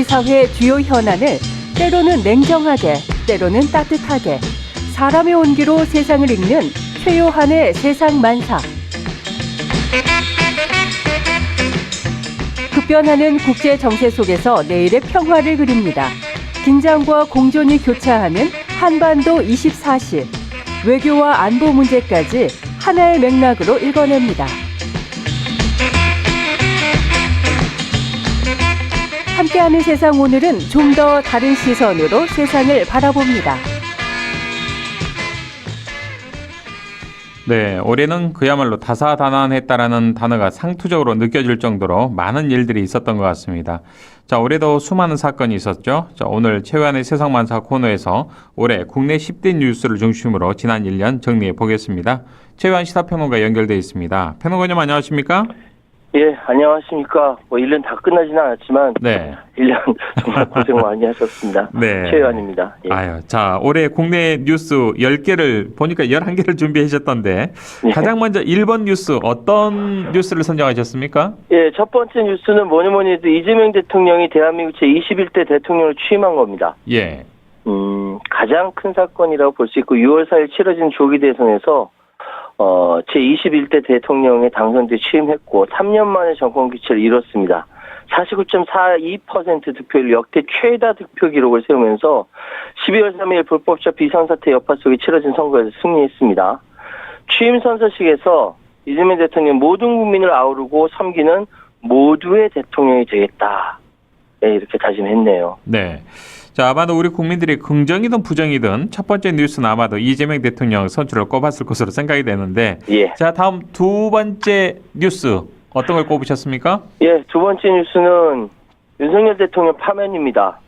사회 주요 현안을 때로는 냉정하게, 때로는 따뜻하게 사람의 온기로 세상을 읽는 최요한의 세상만사. 급변하는 국제 정세 속에서 내일의 평화를 그립니다. 긴장과 공존이 교차하는 한반도 24시. 외교와 안보 문제까지 하나의 맥락으로 읽어냅니다. 함께하는 세상, 오늘은 좀 더 다른 시선으로 세상을 바라봅니다. 네, 올해는 그야말로 다사다난했다라는 단어가 상투적으로 느껴질 정도로 많은 일들이 있었던 것 같습니다. 자, 올해도 수많은 사건이 있었죠. 자, 오늘 최요한의 세상만사 코너에서 올해 국내 10대 뉴스를 중심으로 지난 1년 정리해 보겠습니다. 최요한 시사평론가 연결돼 있습니다. 평론가님 안녕하십니까? 예, 안녕하십니까. 1년 다 끝나지는 않았지만, 네. 1년 정말 고생 많이 하셨습니다. 네. 최요한입니다. 예. 아유, 자, 올해 국내 뉴스 10개를 보니까 11개를 준비하셨던데, 예. 가장 먼저 1번 뉴스, 어떤 뉴스를 선정하셨습니까? 예, 첫 번째 뉴스는 뭐니 해도 이재명 대통령이 대한민국 제21대 대통령을 취임한 겁니다. 예. 가장 큰 사건이라고 볼 수 있고, 6월 4일 치러진 조기 대선에서 제21대 대통령에 당선돼 취임했고 3년 만에 정권 교체를 이뤘습니다. 49.42% 득표율 역대 최다 득표 기록을 세우면서 12월 3일 불법적 비상사태 여파 속에 치러진 선거에서 승리했습니다. 취임 선서식에서 이재명 대통령 모든 국민을 아우르고 섬기는 모두의 대통령이 되겠다. 네, 이렇게 다짐했네요. 네. 자, 아마도 우리 국민들이 긍정이든 부정이든 첫 번째 뉴스는 아마도 이재명 대통령 선출을 꼽았을 것으로 생각이 되는데, 예. 자, 다음 두 번째 뉴스 어떤 걸 꼽으셨습니까? 예, 두 번째 뉴스는 윤석열 대통령 파면입니다.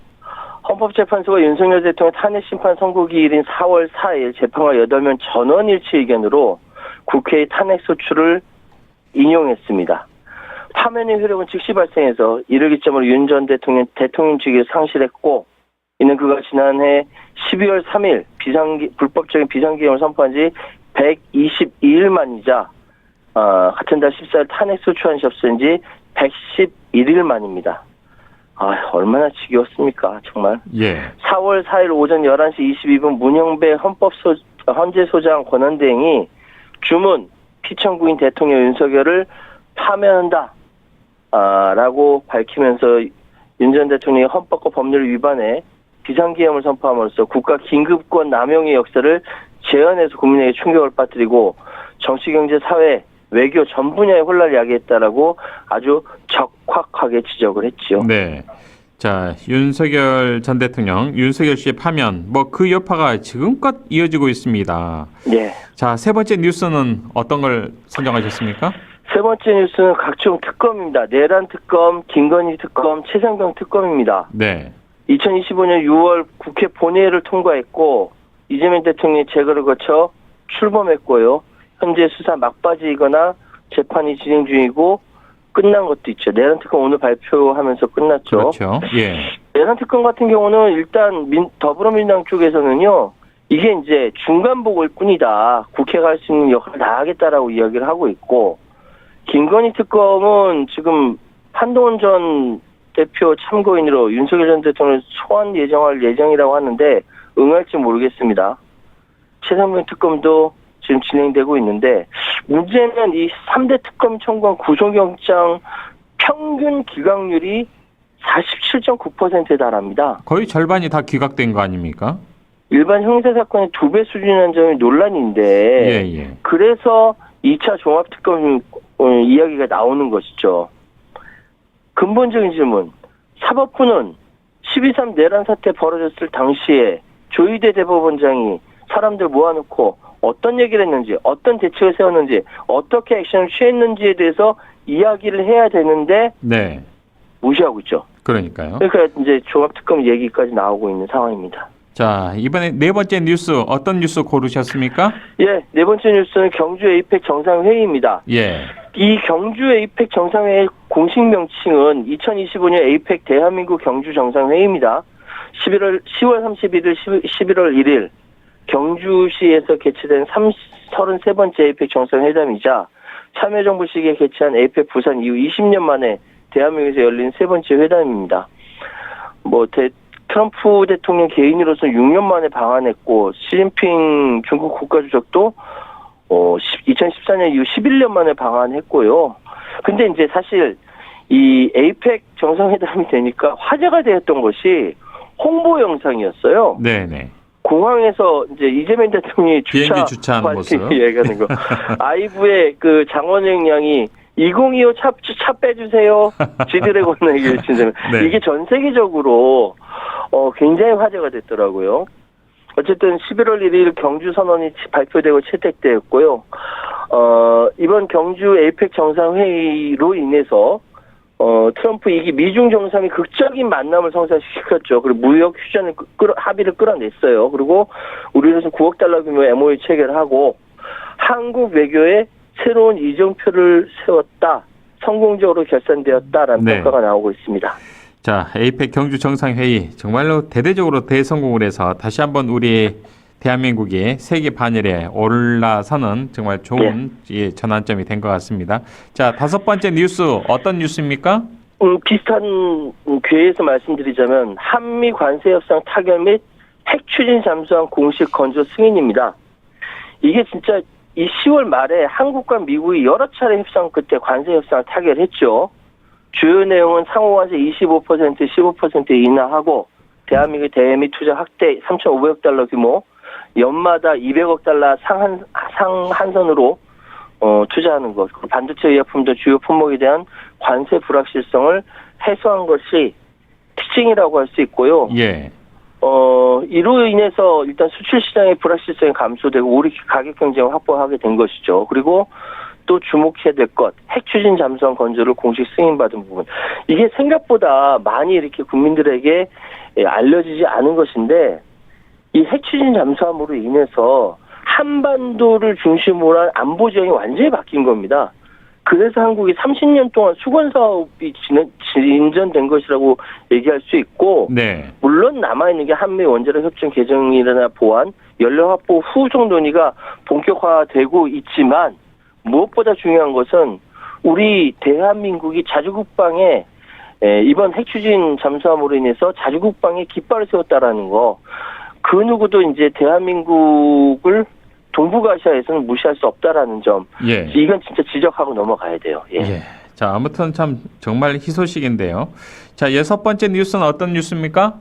헌법재판소가 윤석열 대통령 탄핵심판 선고기일인 4월 4일 재판관 8명 전원 일치 의견으로 국회의 탄핵소추를 인용했습니다. 파면의 효력은 즉시 발생해서 이를 기점으로 윤 전 대통령직을 상실했고, 이는 그가 지난해 12월 3일 불법적인 비상계엄을 선포한 지 122일 만이자 같은 달 14일 탄핵소추안 접수한 지 111일 만입니다. 얼마나 지겨웠습니까, 정말. 예. 4월 4일 오전 11시 22분 문영배 헌재소장 권한대행이 주문 피청구인 대통령 윤석열을 파면한다 라고 밝히면서 윤 전 대통령이 헌법과 법률 위반에 비상기엄을 선포함으로써 국가 긴급권 남용의 역사를 재현해서 국민에게 충격을 빠뜨리고 정치, 경제, 사회, 외교 전 분야에 혼란을 야기했다라고 아주 적확하게 지적을 했죠. 네. 자, 윤석열 전 대통령, 윤석열 씨의 파면, 그 여파가 지금껏 이어지고 있습니다. 네. 자, 세 번째 뉴스는 어떤 걸 선정하셨습니까? 세 번째 뉴스는 각종 특검입니다. 내란 특검, 김건희 특검, 최상병 특검입니다. 네. 2025년 6월 국회 본회의를 통과했고 이재명 대통령이 재거를 거쳐 출범했고요. 현재 수사 막바지이거나 재판이 진행 중이고 끝난 것도 있죠. 내란 특검 오늘 발표하면서 끝났죠. 그렇죠. 예. 내란 특검 같은 경우는 일단 더불어민주당 쪽에서는요. 이게 이제 중간보고일 뿐이다. 국회가 할 수 있는 역할을 다 하겠다라고 이야기를 하고 있고, 김건희 특검은 지금 한동훈 전 대표 참고인으로 윤석열 전 대통령을 소환 예정이라고 하는데 응할지 모르겠습니다. 최상병 특검도 지금 진행되고 있는데, 문제는 이 3대 특검 청구한 구속영장 평균 기각률이 47.9%에 달합니다. 거의 절반이 다 기각된 거 아닙니까? 일반 형사사건의 2배 수준이라는 점이 논란인데, 예. 그래서 2차 종합특검 이야기가 나오는 것이죠. 근본적인 질문. 사법부는 12.3 내란 사태 벌어졌을 당시에 조희대 대법원장이 사람들 모아놓고 어떤 얘기를 했는지, 어떤 대책을 세웠는지, 어떻게 액션을 취했는지에 대해서 이야기를 해야 되는데, 네. 무시하고 있죠. 그러니까요. 그러니까 이제 종합특검 얘기까지 나오고 있는 상황입니다. 자, 이번에 네 번째 뉴스 어떤 뉴스 고르셨습니까? 예, 네 번째 뉴스는 경주 에이펙 정상회의입니다. 예. 이 경주 에이펙 정상회의 공식 명칭은 2025년 에이펙 대한민국 경주 정상회의입니다. 10월 31일, 11월 1일 경주시에서 개최된 33번째 에이펙 정상회담이자 참여정부 시기에 개최한 에이펙 부산 이후 20년 만에 대한민국에서 열린 세 번째 회담입니다. 트럼프 대통령 개인으로서 6년 만에 방한했고, 시진핑 중국 국가주석도 2014년 이후 11년 만에 방한했고요. 근데 이제 사실 이 에이펙 정상회담이 되니까 화제가 되었던 것이 홍보 영상이었어요. 네네. 공항에서 이제 이재명 대통령이 비행기 주차하는 모습 얘기하는 거. 아이브의 그 장원영 양이 2025 차 빼주세요. 지드래곤에게 진짜 네. 이게 전 세계적으로 굉장히 화제가 됐더라고요. 어쨌든 11월 1일 경주 선언이 발표되고 채택되었고요. 이번 경주 에이펙 정상회의로 인해서 트럼프 이기 미중 정상이 극적인 만남을 성사시켰죠. 그리고 무역 휴전을 합의를 끌어냈어요. 그리고 우리로서 9억 달러 규모의 MOU 체결하고 한국 외교에 새로운 이정표를 세웠다. 성공적으로 결산되었다라는 네. 평가가 나오고 있습니다. 자, 에이펙 경주 정상회의 정말로 대대적으로 대성공을 해서 다시 한번 우리 대한민국이 세계 반열에 올라서는 정말 좋은 전환점이 된 것 같습니다. 자, 5번째 뉴스 어떤 뉴스입니까? 비슷한 궤에서 말씀드리자면 한미 관세 협상 타결 및 핵 추진 잠수함 공식 건조 승인입니다. 이게 진짜 이 10월 말에 한국과 미국이 여러 차례 협상 끝에 관세 협상을 타결했죠. 주요 내용은 상호 관세 25%, 15% 인하하고 대한민국의 대미 투자 확대 3,500억 달러 규모, 연마다 200억 달러 상한선으로 투자하는 것, 그리고 반도체 의약품 등 주요 품목에 대한 관세 불확실성을 해소한 것이 특징이라고 할 수 있고요. 예. 이로 인해서 일단 수출 시장의 불확실성이 감소되고 우리 가격 경쟁을 확보하게 된 것이죠. 그리고 또 주목해야 될 것, 핵 추진 잠수함 건조를 공식 승인받은 부분. 이게 생각보다 많이 이렇게 국민들에게 알려지지 않은 것인데, 이 핵 추진 잠수함으로 인해서 한반도를 중심으로 한 안보 지형이 완전히 바뀐 겁니다. 그래서 한국이 30년 동안 수건 사업이 진전된 것이라고 얘기할 수 있고, 네. 물론 남아있는 게 한미 원자력 협정 개정이나 보완, 연료 확보 후속 논의가 본격화되고 있지만, 무엇보다 중요한 것은 우리 대한민국이 자주국방에 이번 핵추진 잠수함으로 인해서 자주국방에 깃발을 세웠다라는 거, 그 누구도 이제 대한민국을 동북아시아에서는 무시할 수 없다라는 점, 예. 이건 진짜 지적하고 넘어가야 돼요. 예. 예. 자, 아무튼 참 정말 희소식인데요. 자, 6번째 뉴스는 어떤 뉴스입니까?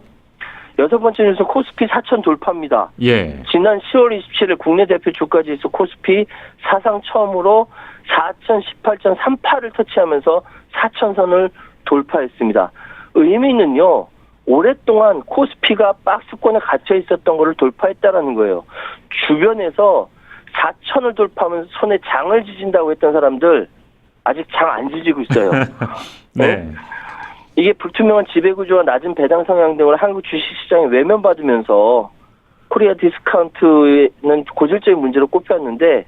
6번째 뉴스 코스피 4천 돌파입니다. 예. 지난 10월 27일 국내 대표 주가지수 코스피 사상 처음으로 4,018.38을 터치하면서 4,000선을 돌파했습니다. 의미는요, 오랫동안 코스피가 박스권에 갇혀 있었던 것을 돌파했다라는 거예요. 주변에서 4,000을 돌파하면서 손에 장을 지진다고 했던 사람들 아직 장 안 지지고 있어요. 네. 이게 불투명한 지배구조와 낮은 배당 성향 등으로 한국 주식시장에 외면받으면서 코리아 디스카운트는 고질적인 문제로 꼽혔는데,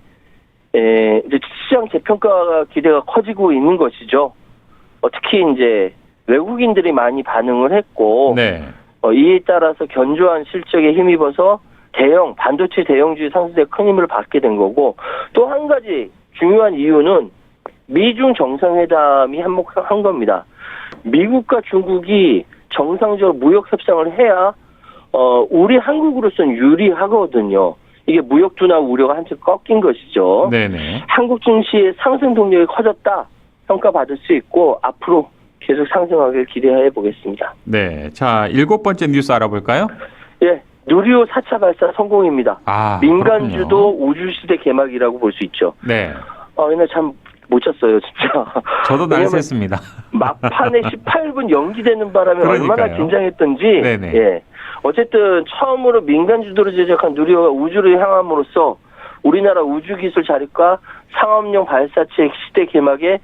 이제 시장 재평가 기대가 커지고 있는 것이죠. 특히 이제 외국인들이 많이 반응을 했고, 네. 이에 따라서 견조한 실적에 힘입어서 반도체 대형주의 상승에 큰 힘을 받게 된 거고, 또 한 가지 중요한 이유는 미중 정상회담이 한몫한 겁니다. 미국과 중국이 정상적으로 무역 협상을 해야 우리 한국으로서는 유리하거든요. 이게 무역 둔화 우려가 한층 꺾인 것이죠. 네네. 한국 증시의 상승 동력이 커졌다 평가받을 수 있고 앞으로 계속 상승하길 기대해 보겠습니다. 네. 자, 7번째 뉴스 알아볼까요? 예, 누리호 4차 발사 성공입니다. 아, 민간주도 그렇군요. 우주시대 개막이라고 볼 수 있죠. 네. 이날 참 못 잤어요, 진짜. 저도 왜냐면 날샜습니다. 막판에 18분 연기되는 바람에 그러니까요. 얼마나 긴장했던지. 네네. 예. 어쨌든 처음으로 민간 주도로 제작한 누리호가 우주를 향함으로써 우리나라 우주기술 자립과 상업용 발사체 시대 개막에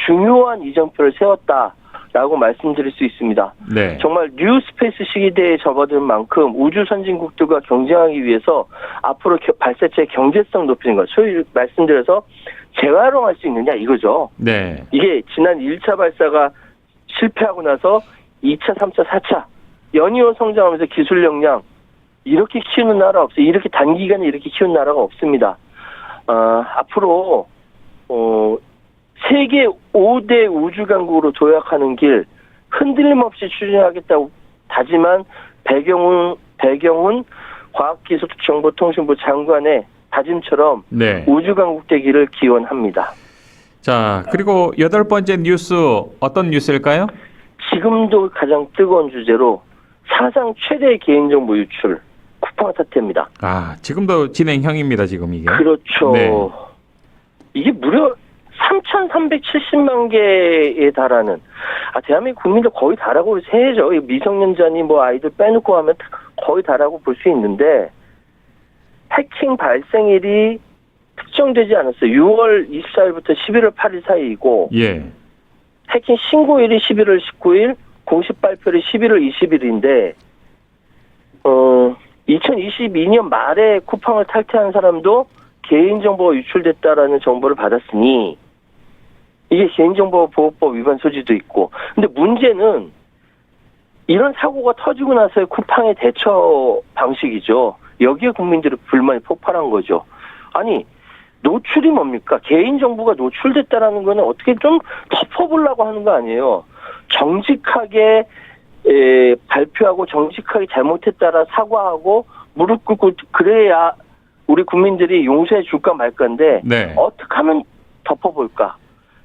중요한 이정표를 세웠다라고 말씀드릴 수 있습니다. 네. 정말 뉴 스페이스 시대에 접어든 만큼 우주 선진국들과 경쟁하기 위해서 앞으로 발사체의 경제성 높이는 것, 소위 말씀드려서 재활용할 수 있느냐 이거죠. 네. 이게 지난 1차 발사가 실패하고 나서 2차, 3차, 4차 연이어 성장하면서 기술 역량 이렇게 키우는 나라 없어요. 이렇게 단기간에 이렇게 키우는 나라가 없습니다. 앞으로 세계 5대 우주 강국으로 도약하는 길 흔들림 없이 추진하겠다고 다짐한 배경훈 과학기술정보통신부 장관의 다짐처럼 네. 우주강국되기를 기원합니다. 자, 그리고 8번째 뉴스 어떤 뉴스일까요? 지금도 가장 뜨거운 주제로 사상 최대 개인정보 유출 쿠팡 사태입니다. 아, 지금도 진행형입니다, 지금 이게. 그렇죠. 네. 이게 무려 3,370만 개에 달하는, 대한민국 국민들 거의 다라고 세죠. 미성년자니 뭐 아이들 빼놓고 하면 거의 다라고 볼 수 있는데, 해킹 발생일이 특정되지 않았어요. 6월 24일부터 11월 8일 사이이고, 예. 해킹 신고일이 11월 19일, 공식 발표일이 11월 20일인데, 2022년 말에 쿠팡을 탈퇴한 사람도 개인정보가 유출됐다라는 정보를 받았으니 이게 개인정보보호법 위반 소지도 있고, 근데 문제는 이런 사고가 터지고 나서의 쿠팡의 대처 방식이죠. 여기에 국민들의 불만이 폭발한 거죠. 아니, 노출이 뭡니까? 개인정보가 노출됐다라는 거는 어떻게 좀 덮어보려고 하는 거 아니에요. 정직하게 발표하고 정직하게 잘못했다라 사과하고 무릎 꿇고 그래야 우리 국민들이 용서해 줄까 말까인데 네. 어떻게 하면 덮어볼까?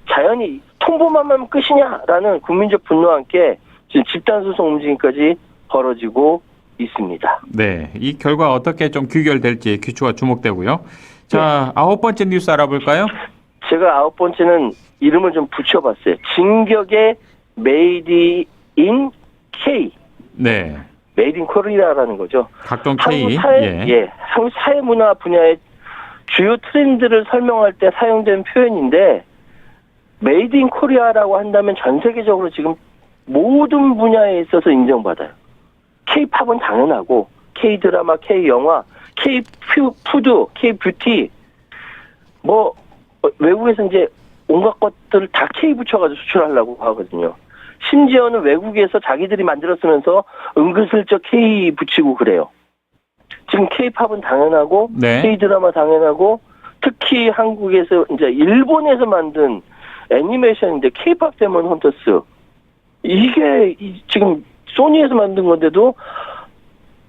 자연히 통보만 하면 끝이냐라는 국민적 분노와 함께 지금 집단소송 움직임까지 벌어지고 있습니다. 네. 이 결과 어떻게 좀 규결될지 귀추가 주목되고요. 자, 9번째 뉴스 알아볼까요? 제가 9번째는 이름을 좀 붙여봤어요. 진격의 메이드 인 K. 네. 메이드 인 코리아라는 거죠. 각종 K. 한국 사회문화 분야의 주요 트렌드를 설명할 때 사용된 표현인데, 메이드 인 코리아라고 한다면 전 세계적으로 지금 모든 분야에 있어서 인정받아요. K-팝은 당연하고, K-드라마, K-영화, K-푸드, K-뷰티, 뭐 외국에서 이제 온갖 것들을 다 K 붙여가지고 수출하려고 하거든요. 심지어는 외국에서 자기들이 만들어 쓰면서 은근슬쩍 K 붙이고 그래요. 지금 K-팝은 당연하고, 네. K-드라마 당연하고, 특히 한국에서 이제 일본에서 만든 애니메이션인데 K-팝 데몬 헌터스, 이게 지금 소니에서 만든 건데도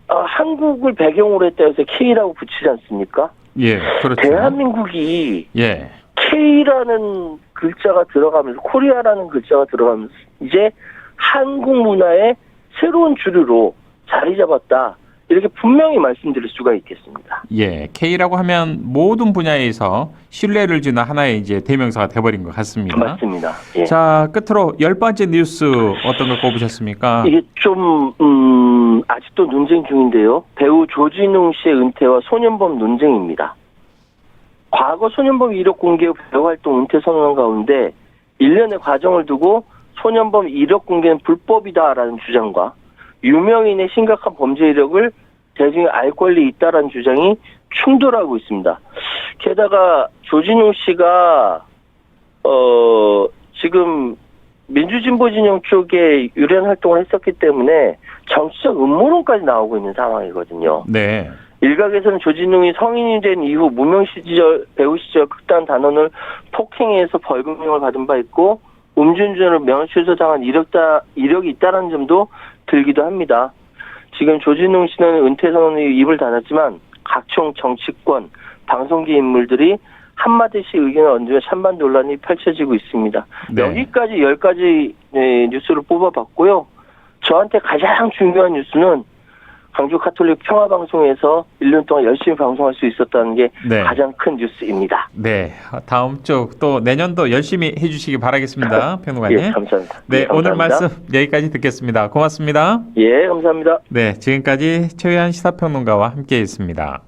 한국을 배경으로 했다 해서 K라고 붙이지 않습니까? 예, 그렇죠. 대한민국이 예. K라는 글자가 들어가면서, 코리아라는 글자가 들어가면서 이제 한국 문화의 새로운 주류로 자리 잡았다, 이렇게 분명히 말씀드릴 수가 있겠습니다. 예, K라고 하면 모든 분야에서 신뢰를 주는 하나의 이제 대명사가 돼버린 것 같습니다. 맞습니다. 예. 자, 끝으로 10번째 뉴스 어떤 걸 꼽으셨습니까? 이게 좀 아직도 논쟁 중인데요. 배우 조진웅 씨의 은퇴와 소년범 논쟁입니다. 과거 소년범 이력 공개 후 배우 활동 은퇴 선언한 가운데 1년의 과정을 두고 소년범 이력 공개는 불법이다라는 주장과 유명인의 심각한 범죄 이력을 대중이 알 권리 있다라는 주장이 충돌하고 있습니다. 게다가 조진웅 씨가 지금 민주진보 진영 쪽에 유련 활동을 했었기 때문에 정치적 음모론까지 나오고 있는 상황이거든요. 네. 일각에서는 조진웅이 성인이 된 이후 무명 시절, 배우 시절 극단 단원을 폭행해서 벌금형을 받은 바 있고 음주운전으로 명예훼손 당한 이력이 있다는 점도 들기도 합니다. 지금 조진웅 씨는 은퇴 선언에 입을 닫았지만 각종 정치권, 방송계 인물들이 한마디씩 의견을 얹으며 찬반 논란이 펼쳐지고 있습니다. 네. 여기까지 10가지 뉴스를 뽑아봤고요. 저한테 가장 중요한 뉴스는 광주 가톨릭 평화방송에서 1년 동안 열심히 방송할 수 있었다는 게 네. 가장 큰 뉴스입니다. 네. 다음 주 또 내년도 열심히 해주시기 바라겠습니다. 평론가님. 예, 감사합니다. 네, 예, 감사합니다. 오늘 말씀 여기까지 듣겠습니다. 고맙습니다. 예, 감사합니다. 네, 지금까지 최유한 시사평론가와 함께했습니다.